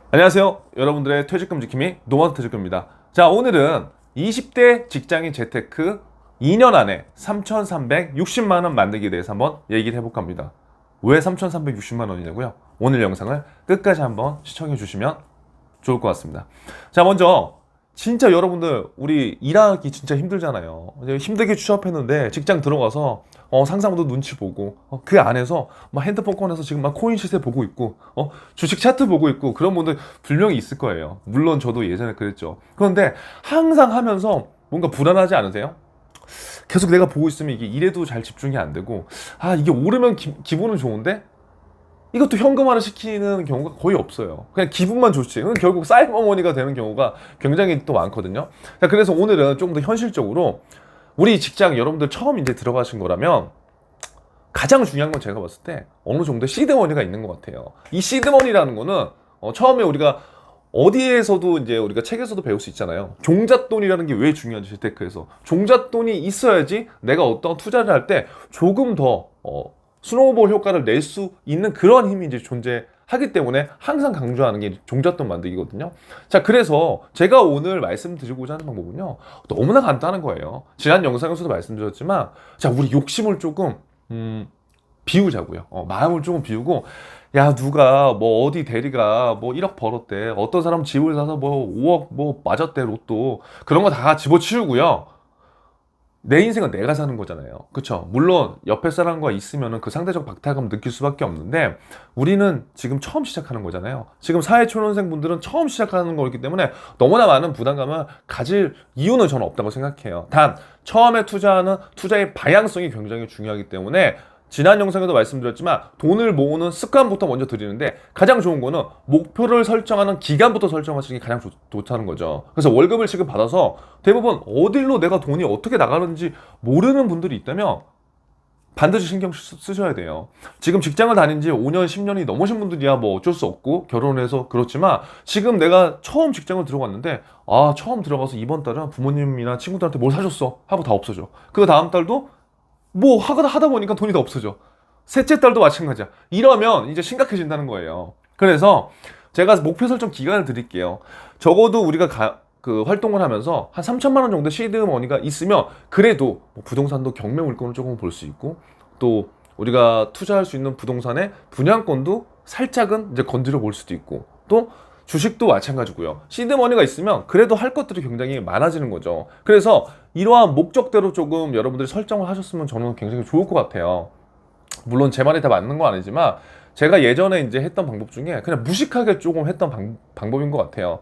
안녕하세요. 여러분들의 퇴직금 지킴이 노마드 퇴직금입니다. 자, 오늘은 20대 직장인 재테크 2년 안에 3,360만 원 만들기에 대해서 한번 얘기를 해볼까 합니다. 왜 3,360만 원이냐고요? 오늘 영상을 끝까지 한번 시청해 주시면 좋을 것 같습니다. 자, 먼저 진짜 여러분들 우리 일하기 진짜 힘들잖아요. 이제 힘들게 취업했는데 직장 들어가서 상사분도 눈치 보고 그 안에서 막 핸드폰 꺼내서 지금 막 코인 시세 보고 있고 주식 차트 보고 있고 그런 분들 분명히 있을 거예요. 물론 저도 예전에 그랬죠. 그런데 항상 하면서 뭔가 불안하지 않으세요? 계속 내가 보고 있으면 이게 일에도 잘 집중이 안 되고 이게 오르면 기분은 좋은데 이것도 현금화를 시키는 경우가 거의 없어요. 그냥 기분만 좋지. 그건 결국 사이버머니가 되는 경우가 굉장히 또 많거든요. 자, 그래서 오늘은 조금 더 현실적으로 우리 직장 여러분들 처음 이제 들어가신 거라면 가장 중요한 건 제가 봤을 때 어느 정도의 시드머니가 있는 것 같아요. 이 시드머니라는 거는 처음에 우리가 어디에서도 이제 우리가 책에서도 배울 수 있잖아요. 종잣돈이라는 게 왜 중요한지 재테크에서 종잣돈이 있어야지 내가 어떤 투자를 할 때 조금 더 스노우볼 효과를 낼 수 있는 그런 힘이 이제 존재하기 때문에 항상 강조하는 게 종잣돈 만들기거든요. 자, 그래서 제가 오늘 말씀드리고자 하는 방법은요, 너무나 간단한 거예요. 지난 영상에서도 말씀드렸지만, 자, 우리 욕심을 조금 비우자고요. 마음을 조금 비우고, 야, 누가 뭐 어디 대리가 뭐 1억 벌었대, 어떤 사람 집을 사서 뭐 5억 뭐 맞았대, 로또, 그런 거 다 집어치우고요. 내 인생은 내가 사는 거잖아요. 그쵸? 물론 옆에 사람과 있으면 그 상대적 박탈감 느낄 수밖에 없는데 우리는 지금 처음 시작하는 거잖아요. 지금 사회초년생 분들은 처음 시작하는 거기 때문에 너무나 많은 부담감을 가질 이유는 저는 없다고 생각해요. 단 처음에 투자하는 투자의 방향성이 굉장히 중요하기 때문에 지난 영상에도 말씀드렸지만 돈을 모으는 습관부터 먼저 드리는데 가장 좋은 거는 목표를 설정하는 기간부터 설정하시는 게 가장 좋다는 거죠. 그래서 월급을 지금 받아서 대부분 어딜로 내가 돈이 어떻게 나가는지 모르는 분들이 있다면 반드시 신경 쓰셔야 돼요. 지금 직장을 다닌 지 5년, 10년이 넘으신 분들이야 뭐 어쩔 수 없고 결혼을 해서 그렇지만 지금 내가 처음 직장을 들어갔는데 처음 들어가서 이번 달은 부모님이나 친구들한테 뭘 사줬어 하고 다 없어져. 그 다음 달도 뭐 하다 보니까 돈이 더 없어져. 셋째 달도 마찬가지야. 이러면 이제 심각해진다는 거예요. 그래서 제가 목표 설정 기간을 드릴게요. 적어도 우리가 그 활동을 하면서 한 3천만 원 정도 시드 머니가 있으면 그래도 뭐 부동산도 경매 물건을 조금 볼 수 있고 또 우리가 투자할 수 있는 부동산의 분양권도 살짝은 이제 건드려 볼 수도 있고 또 주식도 마찬가지고요. 시드머니가 있으면 그래도 할 것들이 굉장히 많아지는 거죠. 그래서 이러한 목적대로 조금 여러분들이 설정을 하셨으면 저는 굉장히 좋을 것 같아요. 물론 제 말이 다 맞는 건 아니지만 제가 예전에 이제 했던 방법 중에 그냥 무식하게 조금 했던 방법인 것 같아요.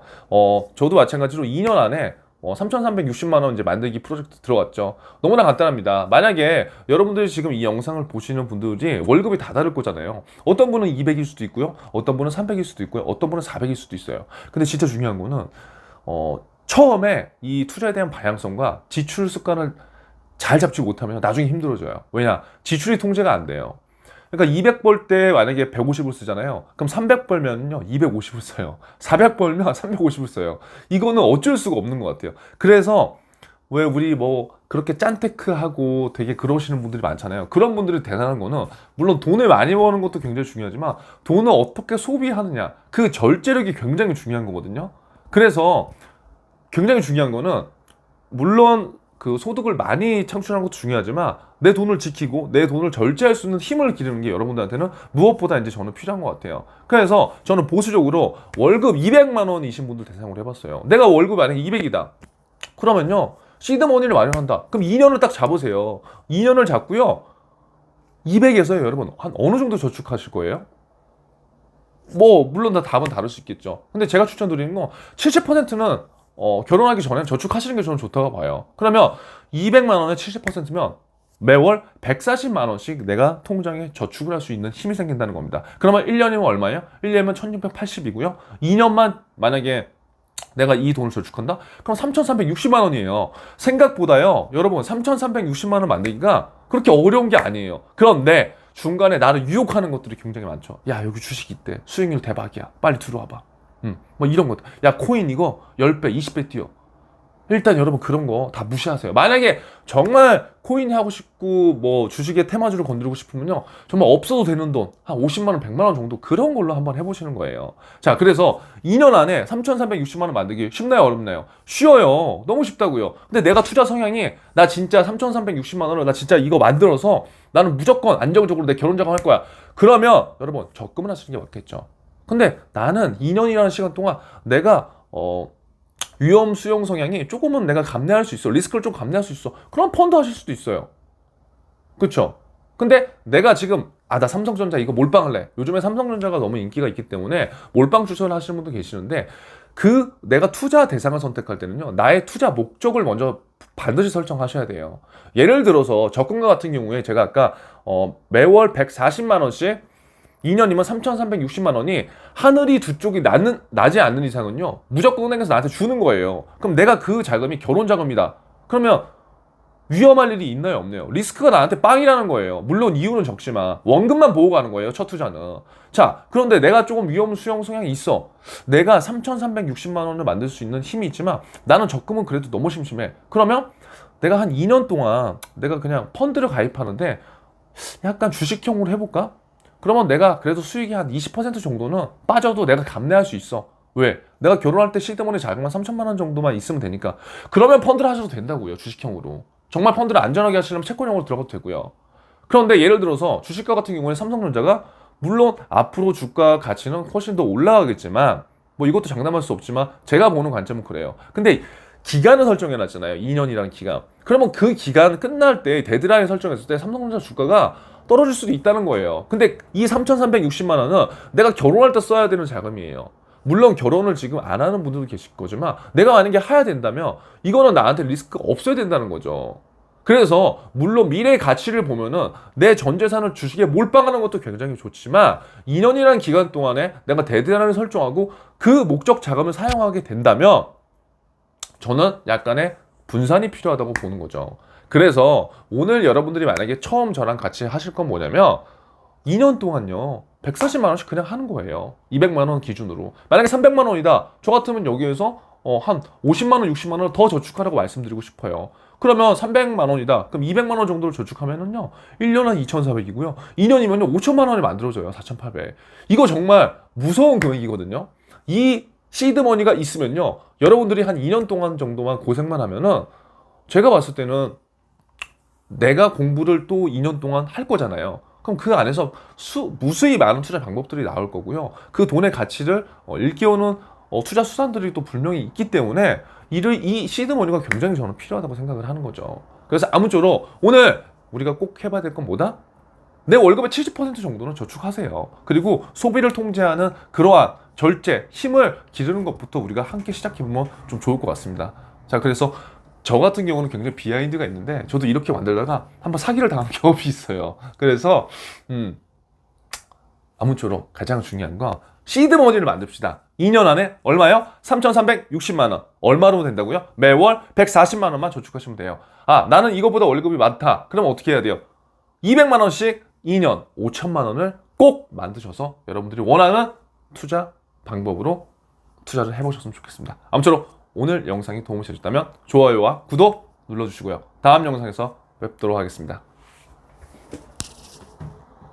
저도 마찬가지로 2년 안에 3,360만 원 이제 만들기 프로젝트 들어갔죠. 너무나 간단합니다. 만약에 여러분들이 지금 이 영상을 보시는 분들이 월급이 다 다를 거잖아요. 어떤 분은 200일 수도 있고요. 어떤 분은 300일 수도 있고요. 어떤 분은 400일 수도 있어요. 근데 진짜 중요한 거는 처음에 이 투자에 대한 방향성과 지출 습관을 잘 잡지 못하면 나중에 힘들어져요. 왜냐? 지출이 통제가 안 돼요. 그러니까 200 벌 때 만약에 150을 쓰잖아요. 그럼 300 벌면요 250을 써요. 400 벌면 350을 써요. 이거는 어쩔 수가 없는 것 같아요. 그래서 왜 우리 뭐 그렇게 짠테크하고 되게 그러시는 분들이 많잖아요. 그런 분들이 대단한 거는 물론 돈을 많이 버는 것도 굉장히 중요하지만 돈을 어떻게 소비하느냐 그 절제력이 굉장히 중요한 거거든요. 그래서 굉장히 중요한 거는 물론 그 소득을 많이 창출하는 것도 중요하지만 내 돈을 지키고 내 돈을 절제할 수 있는 힘을 기르는 게 여러분들한테는 무엇보다 이제 저는 필요한 것 같아요. 그래서 저는 보수적으로 월급 200만 원이신 분들 대상으로 해봤어요. 내가 월급이 만약에 200이다. 그러면요 시드머니를 마련한다. 그럼 2년을 딱 잡으세요. 2년을 잡고요 200에서요 여러분 한 어느 정도 저축하실 거예요? 뭐 물론 다 답은 다를 수 있겠죠. 근데 제가 추천드리는 건 70%는 결혼하기 전에 저축하시는 게 저는 좋다고 봐요. 그러면 200만 원에 70%면 매월 140만 원씩 내가 통장에 저축을 할 수 있는 힘이 생긴다는 겁니다. 그러면 1년이면 얼마예요? 1년이면 1680이고요. 2년만 만약에 내가 이 돈을 저축한다? 그럼 3360만 원이에요. 생각보다요, 여러분, 3360만 원 만들기가 그렇게 어려운 게 아니에요. 그런데 중간에 나를 유혹하는 것들이 굉장히 많죠. 야, 여기 주식 있대. 수익률 대박이야. 빨리 들어와봐. 뭐 이런 것들. 야, 코인 이거 10배, 20배 뛰어. 일단 여러분 그런 거 다 무시하세요. 만약에 정말 코인이 하고 싶고 뭐 주식의 테마주를 건드리고 싶으면요, 정말 없어도 되는 돈 한 50만 원, 100만 원 정도 그런 걸로 한번 해보시는 거예요. 자, 그래서 2년 안에 3,360만 원 만들기 쉽나요, 어렵나요? 쉬워요. 너무 쉽다고요. 근데 내가 투자 성향이 나 진짜 3,360만 원을 나 진짜 이거 만들어서 나는 무조건 안정적으로 내 결혼 자금 할 거야. 그러면 여러분 적금을 하시는 게 맞겠죠. 근데 나는 2년이라는 시간 동안 내가 위험 수용 성향이 조금은 내가 감내할 수 있어. 리스크를 좀 감내할 수 있어. 그럼 펀드 하실 수도 있어요. 그쵸? 근데 내가 지금 나 삼성전자 이거 몰빵할래. 요즘에 삼성전자가 너무 인기가 있기 때문에 몰빵 추천을 하시는 분도 계시는데, 내가 투자 대상을 선택할 때는요, 나의 투자 목적을 먼저 반드시 설정하셔야 돼요. 예를 들어서 적금과 같은 경우에 제가 아까 매월 140만 원씩 2년이면 3,360만 원이 하늘이 두 쪽이 나지 않는 이상은요, 무조건 은행에서 나한테 주는 거예요. 그럼 내가 그 자금이 결혼 자금이다. 그러면 위험할 일이 있나요, 없나요? 리스크가 나한테 빵이라는 거예요. 물론 이유는 적지만 원금만 보고 가는 거예요, 첫 투자는. 자, 그런데 내가 조금 위험 수용 성향이 있어. 내가 3,360만 원을 만들 수 있는 힘이 있지만 나는 적금은 그래도 너무 심심해. 그러면 내가 한 2년 동안 내가 그냥 펀드를 가입하는데 약간 주식형으로 해볼까? 그러면 내가 그래도 수익이 한 20% 정도는 빠져도 내가 감내할 수 있어. 왜? 내가 결혼할 때 시드머니 자금만 3천만 원 정도만 있으면 되니까. 그러면 펀드를 하셔도 된다고요, 주식형으로. 정말 펀드를 안전하게 하시려면 채권형으로 들어가도 되고요. 그런데 예를 들어서 주식과 같은 경우에 삼성전자가 물론 앞으로 주가 가치는 훨씬 더 올라가겠지만, 뭐 이것도 장담할 수 없지만 제가 보는 관점은 그래요. 근데 기간을 설정해놨잖아요, 2년이라는 기간. 그러면 그 기간 끝날 때 데드라인 설정했을 때 삼성전자 주가가 떨어질 수도 있다는 거예요. 근데 이 3,360만 원은 내가 결혼할 때 써야 되는 자금이에요. 물론 결혼을 지금 안 하는 분들도 계실 거지만 내가 만약에 해야 된다면 이거는 나한테 리스크가 없어야 된다는 거죠. 그래서 물론 미래의 가치를 보면은 내 전 재산을 주식에 몰빵하는 것도 굉장히 좋지만 2년이라는 기간 동안에 내가 데드라인을 설정하고 그 목적 자금을 사용하게 된다면 저는 약간의 분산이 필요하다고 보는 거죠. 그래서 오늘 여러분들이 만약에 처음 저랑 같이 하실 건 뭐냐면 2년 동안요 140만 원씩 그냥 하는 거예요. 200만 원 기준으로. 만약에 300만 원이다. 저 같으면 여기에서 한 50만 원, 60만 원을 더 저축하라고 말씀드리고 싶어요. 그러면 300만 원이다. 그럼 200만 원 정도를 저축하면은요 1년 한 2,400이고요. 2년이면요 5천만 원이 만들어져요. 4,800. 이거 정말 무서운 금액이거든요. 이 시드머니가 있으면요 여러분들이 한 2년 동안 정도만 고생만 하면은 제가 봤을 때는 내가 공부를 또 2년 동안 할 거잖아요. 그럼 그 안에서 무수히 많은 투자 방법들이 나올 거고요. 그 돈의 가치를 일깨우는 투자 수단들이 또 분명히 있기 때문에 이 시드머니가 굉장히 저는 필요하다고 생각을 하는 거죠. 그래서 아무쪼록 오늘 우리가 꼭 해봐야 될 건 뭐다? 내 월급의 70% 정도는 저축하세요. 그리고 소비를 통제하는 그러한 절제, 힘을 기르는 것부터 우리가 함께 시작해보면 좀 좋을 것 같습니다. 자, 그래서 저 같은 경우는 굉장히 비하인드가 있는데 저도 이렇게 만들다가 한번 사기를 당한 경험이 있어요. 그래서 아무쪼록 가장 중요한 건 시드머니를 만듭시다. 2년 안에 얼마요? 3,360만 원. 얼마로 된다고요? 매월 140만 원만 저축하시면 돼요. 나는 이거보다 월급이 많다. 그럼 어떻게 해야 돼요? 200만 원씩 2년 5천만 원을 꼭 만드셔서 여러분들이 원하는 투자 방법으로 투자를 해보셨으면 좋겠습니다. 아무쪼록 오늘 영상이 도움이 되셨다면 좋아요와 구독 눌러주시고요. 다음 영상에서 뵙도록 하겠습니다.